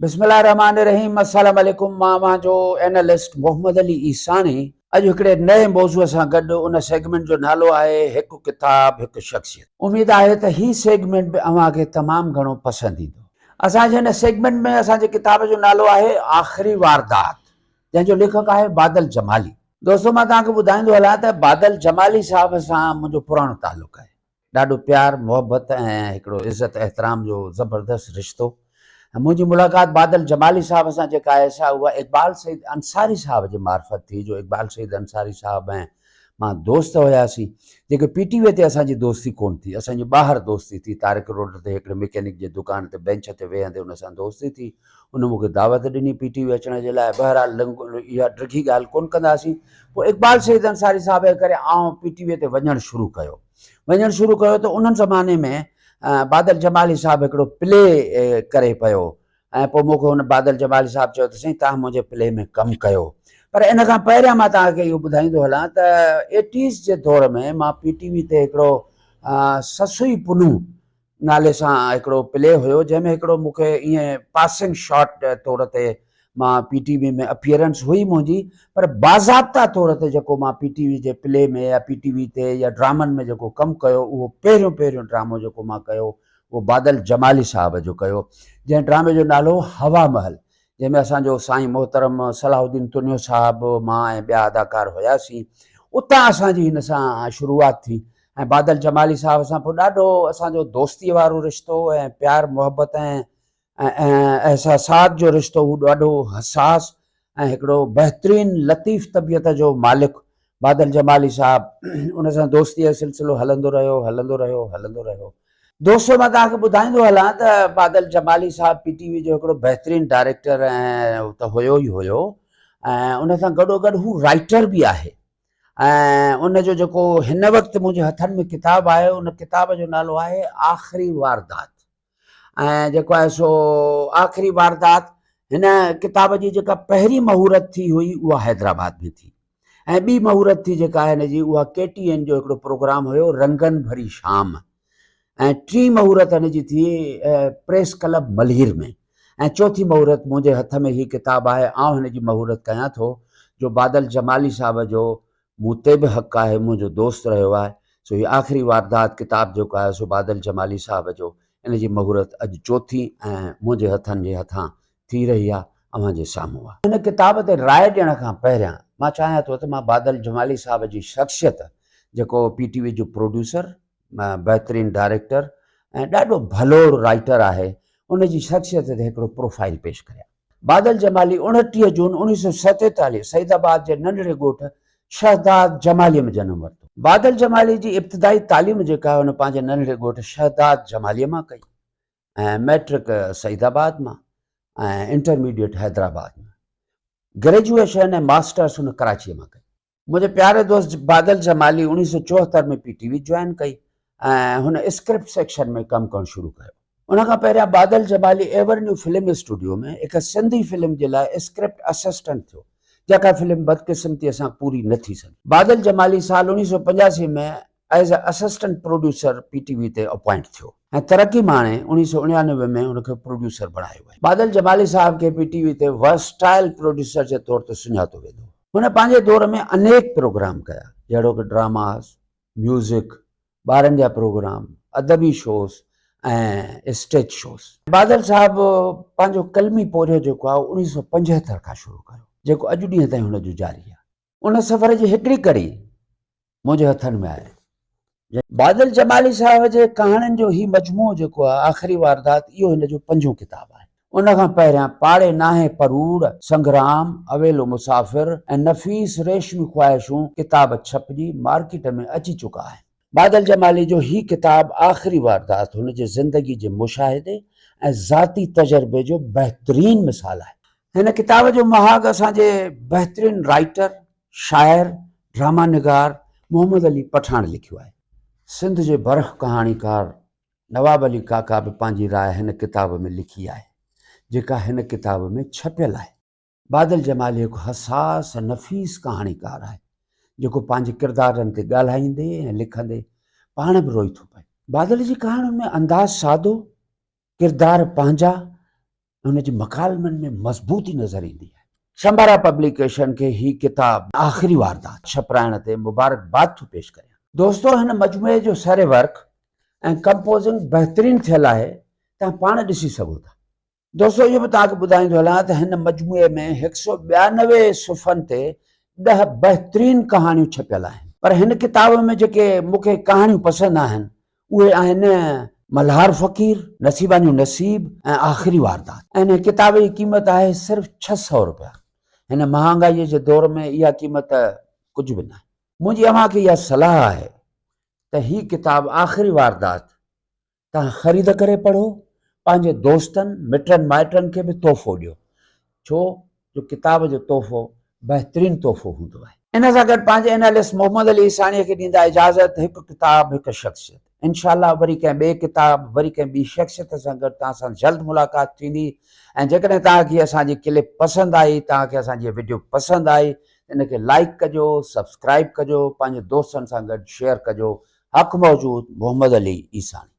बिस्मिल्लाहिर्रहमानिर्रहीम। अस्सलाम वालेकुम। मां जो एनालिस्ट मोहम्मद अली ईसानी अॼु हिकिड़े नए मौज़ूअ सां गॾु उन सेगमेंट जो नालो आहे हिकु किताब हिकु शख़्सियत। उमेद आहे त ही सेगमेंट बि अव्हांखे तमामु घणो पसंदि ईंदो। असांजे हिन सेगमेंट में असांजे किताब जो नालो आहे आख़िरी वारदात, जंहिंजो लेखक आहे बादल जमाली। दोस्तो, मां तव्हांखे ॿुधाईंदो हलां त बादल जमाली साहिब सां मुंहिंजो पुराणो तालुक़ु आहे। ॾाढो प्यार मोहबत ऐं हिकिड़ो इज़त एहतराम जो ज़बरदस्त रिश्तो। मुंहिंजी मुलाक़ात बादल जमाली साहिब सां जेका आहे सा उहा इक़बाल सईद अंसारी साहिब जे मार्फत थी, जो इक़बाल सईद अंसारी साहिब ऐं मां दोस्त हुयासीं, जेके PTV ते असांजी दोस्ती कोन थी, असांजी ॿाहिरि दोस्ती थी। तारिक रोड ते हिकिड़े मैकेनिक जे दुकान ते बेंच ते वेहंदे हुन सां दोस्ती थी। उन मूंखे दावत ॾिनी PTV अचण जे लाइ। बहरहाल इहा ड्रिघी ॻाल्हि कोन कंदासीं। पोइ इक़बाल सईद अंसारी साहिब जे करे आउं PTV ते वञणु शुरू कयो त उन्हनि ज़माने में बादल जमाली साहिब हिकिड़ो प्ले करे पियो ऐं पोइ मूंखे हुन बादल जमाली साहिब चयो त साईं तव्हां मुंहिंजे प्ले में कमु कयो। पर इन खां पहिरियां मां तव्हांखे इहो ॿुधाईंदो हलां त 80s जे दौर में मां PTV ते हिकिड़ो ससुई पुनू नाले सां हिकिड़ो प्ले हुयो, जंहिंमें हिकिड़ो मूंखे ईअं पासिंग शॉट तौर ते मां PTV में अपीयरेंस हुई मुंहिंजी, पर बाज़ाब्ता तौर ते जेको मां PTV जे प्ले में या PTV ते या ड्रामनि में जेको कमु कयो, उहो पहिरियों ड्रामो जेको मां कयो उहो बादल जमाली साहिब जो कयो, जंहिं ड्रामे जो नालो हवा महल, जंहिंमें असांजो साईं मोहतरम सलाहुद्दीन तुनियो साहिबु, मां ऐं ॿिया अदाकार हुयासीं। उतां असांजी हिन सां शुरूआत थी ऐं बादल जमाली साहिब सां पोइ ॾाढो असांजो दोस्तीअ वारो रिश्तो ऐं प्यार मोहबत ऐं एहसासात जो रिश्तो हू ॾाढो हसास ऐं हिकिड़ो बहितरीनु लतीफ़ तबियत जो मालिक बादल जमाली साहिबु, उन सां दोस्तीअ जो सिलसिलो हलंदो रहियो। दोस्तो, मां तव्हांखे ॿुधाईंदो हलां त बादल जमाली साहिबु PTV जो हिकिड़ो बहितरीनु डायरेक्टर ऐं त हुयो ई हुयो, ऐं उन सां गॾोगॾु हू राइटर बि आहे। ऐं उनजो जेको हिन वक़्तु मुंहिंजे हथनि में किताबु आहे, उन किताब जो नालो आहे आख़िरी वारदात। ऐं जेको आहे सो आख़िरी वारदात, हिन किताब जी जेका पहिरीं महूरत थी हुई उहा हैदराबाद में थी, ऐं ॿी महूरत थी जेका आहे हिन जी उहा KTN जो हिकिड़ो प्रोग्राम हुयो रंगन भरी शाम, ऐं टी महूरत हिन जी थी प्रेस क्लब मल्हीर में, ऐं चौथी महूरत मुंहिंजे हथ में ही किताबु आहे। आउं हिन जी महूरत कयां थो जो बादल जमाली साहिब जो मूं ते बि हक़ु आहे, मुंहिंजो दोस्त रहियो आहे। सो हीअ आख़िरी वारदात किताब जेको आहे सो बादल जमाली साहिब जो, इन जी महूरत अॼु चौथी ऐं मुंहिंजे हथनि जे हथां थी रही आहे, अव्हांजे साम्हूं आहे। हिन किताब ते राय ॾियण खां पहिरियां मां चाहियां थो त मां बादल जमाली साहिब जी शख़्सियत, जेको PTV जो प्रोड्यूसर, बहितरीनु डायरेक्टर ऐं ॾाढो भलो राइटर आहे, उन जी शख़्सियत ते हिकिड़ो प्रोफाइल पेश करियां। बादल जमाली 29 जून 1947 सईदाबाद जे नंढड़े ॻोठ शहदाद जमालीअ में जनमु वरितो। बादल जमाली जी इब्तिदाई तालीम जेका आहे हुन पंहिंजे नंढड़े ॻोठ शहदाद जमालीअ मां कई, ऐं मैट्रिक सईदाबाद मां ऐं इंटरमीडिएट हैदराबाद में, ग्रेजुएशन ऐं मास्टर्स हुन कराचीअ मां कई। मुंहिंजे प्यारे दोस्त बादल जमाली 1974 में PTV ज्वाइन कई ऐं हुन स्क्रिप्ट सेक्शन में कमु करणु शुरू कयो। उन खां पहिरियां बादल जमाली एवरन्यू फिल्म स्टूडियो में हिकु सिंधी फिल्म जे लाइ स्क्रिप्ट असिस्टेंट थियो, जेका फिल्म बदकिस्मती सां पूरी न थी सघी। बादल जमाली साल 1985 में as a assistant producer PTV ते अपॉइंट थियो ऐं तरक़ी माणे 1999 में हुनखे प्रोड्यूसर बणायो वियो। बादल जमाली साहिब खे PTV ते वर्सटाइल प्रोड्यूसर जे तौर ते सुञातो वेंदो। हुन पंहिंजे दौर में अनेक प्रोग्राम कया, जहिड़ो कि ड्रामास, म्यूज़िक, ॿारनि जा प्रोग्राम, अदबी शोज़ ऐं स्टेज शोज़। बादल साहिबु पंहिंजो कलमी पोरियो जेको आहे 1975 खां शुरू कयो, जेको अॼु ॾींहं ताईं हुनजो जारी आहे। उन सफ़र जी हिकिड़ी कड़ी मुंहिंजे हथनि में आहे। बादल जमाली साहिब जे कहाणियुनि जो ही मजमूओ जेको आहे आख़िरी वारदात, इहो हिन जो 5हों किताबु आहे। उन खां पहिरियां पाड़े नाहे परूड़, संग्राम, अवेलो मुसाफ़िर ऐं नफ़ीस रेशमी ख्वाहिशूं किताब छपजी मार्केट में अची चुका आहिनि। बादल जमाली जो ही किताब आख़िरी वारदात हुन जे ज़िंदगी जे मुशाहिदे ऐं ज़ाती तजुर्बे जो बहितरीनु मिसाल आहे। हिन किताब जो महाग असांजे बहितरीनु राइटर, शाइर, ड्रामा निगार मोहम्मद अली पठान लिखियो आहे। सिंध जे बरख कहाणीकार नवाब अली काका बि पंहिंजी राय हिन किताब में लिखी आहे, जेका हिन किताब में छपियल आहे। बादल जमाली हिकु हसास नफ़ीस कहाणीकार आहे, जेको पंहिंजे किरदारनि ते ॻाल्हाईंदे ऐं लिखंदे पाण बि रोई थो पए। बादल जी कहाणियुनि में अंदाज़ सादो, किरदार पंहिंजा हुनजे मकालमनि में मज़बूती नज़र ईंदी आहे। शंबारा पब्लिकेशन खे ही किताब आख़िरी वारदात छपाइण ते मुबारकबाद थो पेश करियां। दोस्तो, हिन मजमूए जो सरे वर्क ऐं कंपोज़िंग बहितरीनु थियल आहे, तव्हां पाण ॾिसी सघो था। दोस्तो, इहो बि तव्हांखे ॿुधाईंदो हलां त हिन मजमूए में 192 सुफ़नि ते 10 बहितरीनु कहाणियूं छपियल आहिनि। पर हिन किताब में जेके मूंखे कहाणियूं पसंदि आहिनि उहे आहिनि मल्हार फ़क़ीर, नसीबा जूं नसीब ऐं आख़िरी वारदात। ऐं हिन किताब जी क़ीमत आहे सिर्फ़ 600 रुपया। हिन महांगाईअ जे दौर में इहा क़ीमत कुझु बि न आहे। मुंहिंजी अव्हां खे इहा सलाह आहे त ही किताब आख़िरी वारदात तव्हां ख़रीद करे पढ़ो, पंहिंजे दोस्तनि मिटनि माइटनि खे बि तोहफ़ो ॾियो, छो जो किताब जो तोहफ़ो बहितरीनु तोहफ़ो हूंदो आहे। इन सां गॾु पंहिंजे एनालिस्ट मोहम्मद अली ईसानीअ खे ॾींदा इजाज़त। हिकु किताब हिकु शख़्सियत। इंशाअल्लाह वरी कंहिं ॿिए किताब, वरी कंहिं ॿी शख़्सियत सां गॾु तव्हां सां जल्द मुलाक़ात थींदी। ऐं जेकॾहिं तव्हांखे असांजी क्लिप पसंदि आई, तव्हांखे असांजी वीडियो पसंदि आई, इनखे लाइक कजो, सब्सक्राइब कजो, पंहिंजे दोस्तनि सां गॾु शेयर कजो। हक़ मौजूद, मोहम्मद अली ईसानी।